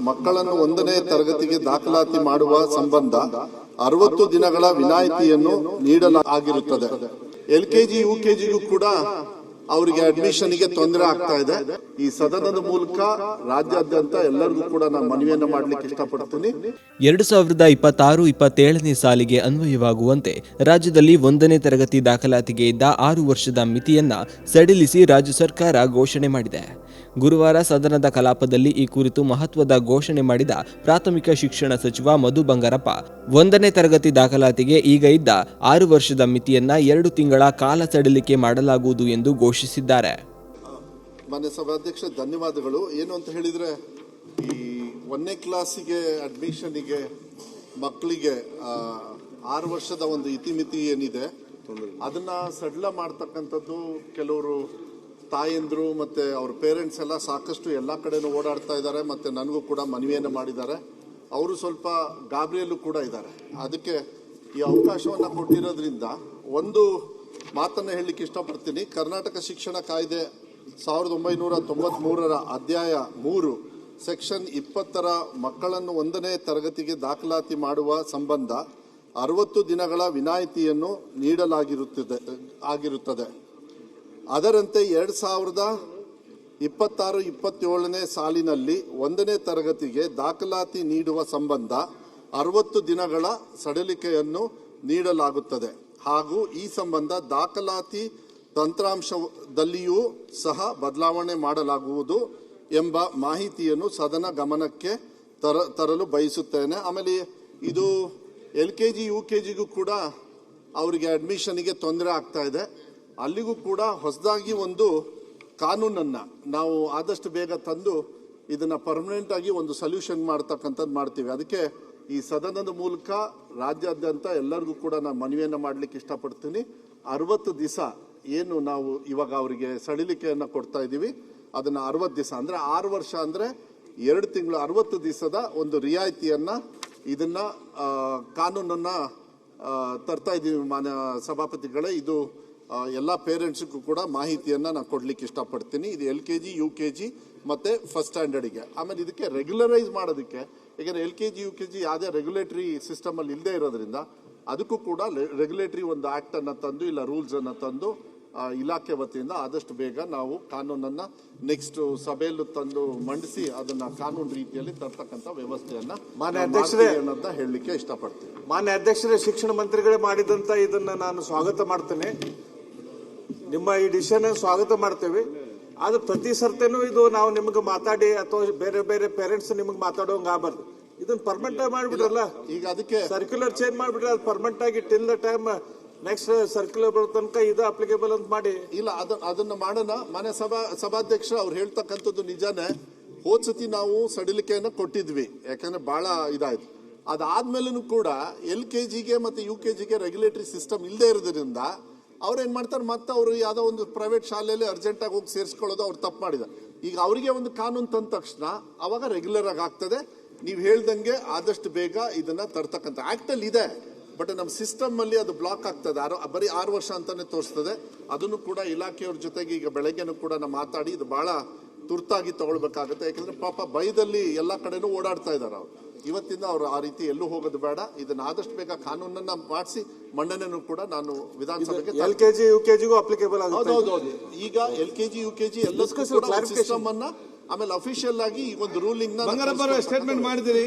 ಮಕ್ಕಳನ್ನು 1ನೇ ತರಗತಿಗೆ ದಾಖಲಾತಿ ಮಾಡುವ ಸಂಬಂಧ 60 ದಿನಗಳ ವಿನಾಯಿತಿಯನ್ನು ನೀಡಲಾಗಿರುತ್ತದೆ. LKG UKGಗೂ ಕೂಡ ಅವರಿಗೆ ಅಡ್ಮಿಷನ್ಗೆ ತೊಂದರೆ ಆಗ್ತಾ ಇದೆ. ಈ ಸದನದ ಮೂಲಕ ರಾಜ್ಯಾದ್ಯಂತ ಎಲ್ಲರಿಗೂ ಕೂಡ ನಾನು ಮನವಿಯನ್ನು ಮಾಡಲಿಕ್ಕೆ ಇಷ್ಟಪಡ್ತೀನಿ. 2026-27ನೇ ಸಾಲಿಗೆ ಅನ್ವಯವಾಗುವಂತೆ ರಾಜ್ಯದಲ್ಲಿ 1ನೇ ತರಗತಿ ದಾಖಲಾತಿಗೆ ಇದ್ದ 6 ವರ್ಷದ ಮಿತಿಯನ್ನ ಸಡಿಲಿಸಿ ರಾಜ್ಯ ಸರ್ಕಾರ ಘೋಷಣೆ ಮಾಡಿದೆ. ಗುರುವಾರ ಸದನದ ಕಲಾಪದಲ್ಲಿ ಈ ಕುರಿತು ಮಹತ್ವದ ಘೋಷಣೆ ಮಾಡಿದ ಪ್ರಾಥಮಿಕ ಶಿಕ್ಷಣ ಸಚಿವ ಮಧು ಬಂಗಾರಪ್ಪ 1ನೇ ತರಗತಿ ದಾಖಲಾತಿಗೆ ಈಗ ಇದ್ದ 6 ವರ್ಷದ ಮಿತಿಯನ್ನ 2 ತಿಂಗಳ ಕಾಲ ಸಡಿಲಿಕೆ ಮಾಡಲಾಗುವುದು ಎಂದು ಘೋಷಿಸಿದ್ದಾರೆ. ಮಾನ್ಯ ಸಭಾಧ್ಯಕ್ಷ, ಧನ್ಯವಾದಗಳು. ಏನು ಅಂತ ಹೇಳಿದ್ರೆ, ಈ 1ನೇ ಕ್ಲಾಸಿಗೆ ಅಡ್ಮಿಷನ್ಗೆ ಮಕ್ಕಳಿಗೆ 6 ವರ್ಷದ ಒಂದು ಇತಿಮಿತಿ ಏನಿದೆ ಅದನ್ನ ಸಡಿಲ ಮಾಡ್ತಕ್ಕಂಥದ್ದು ಕೆಲವರು ತಾಯಂದ್ರು ಮತ್ತೆ ಅವ್ರ ಪೇರೆಂಟ್ಸ್ ಎಲ್ಲ ಸಾಕಷ್ಟು ಎಲ್ಲ ಕಡೆನೂ ಓಡಾಡ್ತಾ ಇದ್ದಾರೆ. ಮತ್ತೆ ನನಗೂ ಕೂಡ ಮನವಿಯನ್ನು ಮಾಡಿದ್ದಾರೆ. ಅವರು ಸ್ವಲ್ಪ ಗಾಬರಿಯಲ್ಲೂ ಕೂಡ ಇದ್ದಾರೆ. ಅದಕ್ಕೆ ಈ ಅವಕಾಶವನ್ನು ಕೊಟ್ಟಿರೋದ್ರಿಂದ ಒಂದು ಮಾತನ್ನು ಹೇಳಲಿಕ್ಕೆ ಇಷ್ಟಪಡ್ತೀನಿ. ಕರ್ನಾಟಕ ಶಿಕ್ಷಣ ಕಾಯ್ದೆ 1993ರ ಅಧ್ಯಾಯ 3 ಸೆಕ್ಷನ್ 20ರ ಮಕ್ಕಳನ್ನು 1ನೇ ತರಗತಿಗೆ ದಾಖಲಾತಿ ಮಾಡುವ ಸಂಬಂಧ 60 ದಿನಗಳ ವಿನಾಯಿತಿಯನ್ನು ನೀಡಲಾಗಿರುತ್ತದೆ. ಅದರಂತೆ 2026-27ನೇ ಸಾಲಿನಲ್ಲಿ 1ನೇ ತರಗತಿಗೆ ದಾಖಲಾತಿ ನೀಡುವ ಸಂಬಂಧ 60 ದಿನಗಳ ಸಡಿಲಿಕೆಯನ್ನು ನೀಡಲಾಗುತ್ತದೆ ಹಾಗೂ ಈ ಸಂಬಂಧ ದಾಖಲಾತಿ ತಂತ್ರಾಂಶದಲ್ಲಿಯೂ ಸಹ ಬದಲಾವಣೆ ಮಾಡಲಾಗುವುದು ಎಂಬ ಮಾಹಿತಿಯನ್ನು ಸದನ ಗಮನಕ್ಕೆ ತರಲು ಬಯಸುತ್ತೇನೆ. ಆಮೇಲೆ ಇದು LKG UKGಗೂ ಕೂಡ ಅವರಿಗೆ ಅಡ್ಮಿಷನ್ಗೆ ತೊಂದರೆ ಆಗ್ತಾ ಇದೆ. ಅಲ್ಲಿಗೂ ಕೂಡ ಹೊಸದಾಗಿ ಒಂದು ಕಾನೂನನ್ನು ನಾವು ಆದಷ್ಟು ಬೇಗ ತಂದು ಇದನ್ನ ಪರ್ಮನೆಂಟ್ ಆಗಿ ಒಂದು ಸೊಲ್ಯೂಷನ್ ಮಾಡ್ತಕ್ಕಂಥದ್ದು ಮಾಡ್ತೀವಿ. ಅದಕ್ಕೆ ಈ ಸದನದ ಮೂಲಕ ರಾಜ್ಯಾದ್ಯಂತ ಎಲ್ಲರಿಗೂ ಕೂಡ ನಾನು ಮನವಿಯನ್ನು ಮಾಡಲಿಕ್ಕೆ ಇಷ್ಟಪಡ್ತೀನಿ. 60 ದಿವಸ ಏನು ನಾವು ಇವಾಗ ಅವರಿಗೆ ಸಡಿಲಿಕೆಯನ್ನು ಕೊಡ್ತಾ ಇದ್ದೀವಿ ಅದನ್ನ 60 ದಿವಸ ಅಂದ್ರೆ 6 ವರ್ಷ ಅಂದ್ರೆ 2 ತಿಂಗಳು 60 ದಿವಸದ ಒಂದು ರಿಯಾಯಿತಿಯನ್ನ ಇದನ್ನ ಕಾನೂನನ್ನ ತರ್ತಾ ಇದ್ದೀವಿ. ಮಾನ್ಯ ಸಭಾಪತಿಗಳೇ, ಇದು ಎಲ್ಲ ಪೇರೆಂಟ್ಸ್ಗೂ ಕೂಡ ಮಾಹಿತಿಯನ್ನ ನಾನು ಕೊಡ್ಲಿಕ್ಕೆ ಇಷ್ಟಪಡ್ತೀನಿ. ಇದು LKG UKG ಮತ್ತೆ ಫಸ್ಟ್ ಸ್ಟ್ಯಾಂಡರ್ಡ್ಗೆ. ಆಮೇಲೆ ಇದಕ್ಕೆ ರೆಗ್ಯುಲರೈಸ್ ಮಾಡೋದಕ್ಕೆ, ಯಾಕಂದ್ರೆ LKG UKG ಯಾವುದೇ ರೆಗ್ಯುಲೇಟರಿ ಸಿಸ್ಟಮ್ ಅಲ್ಲಿ ಇಲ್ಲದೆ ಇರೋದ್ರಿಂದ ಅದಕ್ಕೂ ಕೂಡ ರೆಗ್ಯುಲೇಟರಿ ಒಂದು ಆಕ್ಟ್ ಅನ್ನ ತಂದು ಇಲ್ಲ ರೂಲ್ಸ್ ಅನ್ನ ತಂದು ಇಲಾಖೆ ವತಿಯಿಂದ ಆದಷ್ಟು ಬೇಗ ನಾವು ಕಾನೂನನ್ನ ನೆಕ್ಸ್ಟ್ ಸಭೆಯಲ್ಲೂ ತಂದು ಮಂಡಿಸಿ ಅದನ್ನ ಕಾನೂನು ರೀತಿಯಲ್ಲಿ ತರ್ತಕ್ಕಂಥ ವ್ಯವಸ್ಥೆಯನ್ನ ಅಂತ ಹೇಳಲಿಕ್ಕೆ ಇಷ್ಟಪಡ್ತೀನಿ. ಮಾನ್ಯ ಅಧ್ಯಕ್ಷರೇ, ಶಿಕ್ಷಣ ಮಂತ್ರಿಗಳೇ ಮಾಡಿದಂತ ಇದನ್ನ ನಾನು ಸ್ವಾಗತ ಮಾಡ್ತೇನೆ. ನಿಮ್ಮ ಈ ಡಿಸಿಷನ್ ಸ್ವಾಗತ ಮಾಡ್ತೇವೆ. ಆದ್ರೆ ಪ್ರತಿ ಸರ್ತಿನೂ ಇದು ನಾವು ನಿಮ್ಗೆ ಮಾತಾಡಿ ಅಥವಾ ಬೇರೆ ಬೇರೆ ಪೇರೆಂಟ್ಸ್ ನಿಮ್ಗೆ ಮಾತಾಡೋಂಗ ಆಗಬಾರ್ದು. ಇದನ್ನ ಪರ್ಮನೆಂಟ್ ಆಗಿ ಮಾಡ್ಬಿಡ್ರಲ್ಲ. ಈಗ ಅದಕ್ಕೆ ಸರ್ಕ್ಯುಲರ್ ಚೇಂಜ್ ಮಾಡ್ಬಿಟ್ರೆ ಅದು ಪರ್ಮನೆಂಟ್ ಆಗಿ till the time next circular ಬರೋ ತನಕ ಇದು ಅಪ್ಲಿಕೇಬಲ್ ಅಂತ ಮಾಡಿ. ಇಲ್ಲ, ಅದನ್ನ ಮಾಡೋಣ. ಮಾನ್ಯ ಸಭಾಧ್ಯಕ್ಷ ಅವ್ರು ಹೇಳ್ತಕ್ಕಂಥದ್ದು ನಿಜಾನೇ. ಹೋದ್ಸತಿ ನಾವು ಸಡಿಲಿಕೆಯನ್ನು ಕೊಟ್ಟಿದ್ವಿ, ಯಾಕಂದ್ರೆ ಬಹಳ ಇದಾಯ್ತು. ಅದಾದ್ಮೇಲೂ ಕೂಡ LKGಗೆ ಮತ್ತೆ UKGಗೆ ರೆಗ್ಯುಲೇಟರಿ ಸಿಸ್ಟಮ್ ಇಲ್ಲದೆ ಇರೋದ್ರಿಂದ ಅವ್ರೇನ್ ಮಾಡ್ತಾರೆ, ಮತ್ತೆ ಅವರು ಯಾವ್ದೋ ಒಂದು ಪ್ರೈವೇಟ್ ಶಾಲೆಯಲ್ಲಿ ಅರ್ಜೆಂಟ್ ಆಗಿ ಹೋಗಿ ಸೇರಿಸ್ಕೊಳ್ಳೋದು ಅವ್ರು ತಪ್ಪು ಮಾಡಿದ್ದಾರೆ. ಈಗ ಅವರಿಗೆ ಒಂದು ಕಾನೂನು ತಂದ ತಕ್ಷಣ ಅವಾಗ ರೆಗ್ಯುಲರ್ ಆಗಿ ಆಗ್ತದೆ. ನೀವು ಹೇಳ್ದಂಗೆ ಆದಷ್ಟು ಬೇಗ ಇದನ್ನ ತರ್ತಕ್ಕಂಥ ಆಕ್ಟ್ ಅಲ್ಲಿ ಇದೆ. ಬಟ್ ನಮ್ಮ ಸಿಸ್ಟಮ್ ಅಲ್ಲಿ ಅದು ಬ್ಲಾಕ್ ಆಗ್ತದೆ. ಬರೀ 6 ವರ್ಷ ಅಂತಾನೆ ತೋರಿಸ್ತದೆ. ಅದನ್ನು ಕೂಡ ಇಲಾಖೆಯವ್ರ ಜೊತೆಗೆ ಈಗ ಬೆಳಗ್ಗೆನೂ ಕೂಡ ನಾವು ಮಾತಾಡಿ ಇದು ಬಹಳ ತುರ್ತಾಗಿ ತಗೊಳ್ಬೇಕಾಗುತ್ತೆ. ಯಾಕಂದ್ರೆ ಪಾಪ ಭಯದಲ್ಲಿ ಎಲ್ಲಾ ಕಡೆನೂ ಓಡಾಡ್ತಾ ಇದ್ದಾರೆ ಅವರು. ಇವತ್ತಿಂದ ಅವರು ಆ ರೀತಿ ಎಲ್ಲೂ ಹೋಗೋದು ಬೇಡ. ಇದನ್ನ ಆದಷ್ಟು ಬೇಗ ಕಾನೂನನ್ನ ಮಾಡಿಸಿ ಮಂಡನೆನೂ ಕೂಡ ನಾನು ವಿಧಾನಸಭೆಗೆ LKG UKGಗೂ ಅಪ್ಲಿಕೇಬಲ್ ಆಗುತ್ತೆ. ಹೌದೌದು. ಈಗ LKG UKG ಎಲ್ಲದಕ್ಕೂ ಸಿಸ್ಟಮ್ ಅನ್ನ ಆಮೇಲೆ ಅಫಿಷಿಯಲ್ ಆಗಿ ಈ ಒಂದು ರೂಲಿಂಗ್ ನ ಸ್ಟೇಟ್ಮೆಂಟ್ ಮಾಡಿದಿರಿ.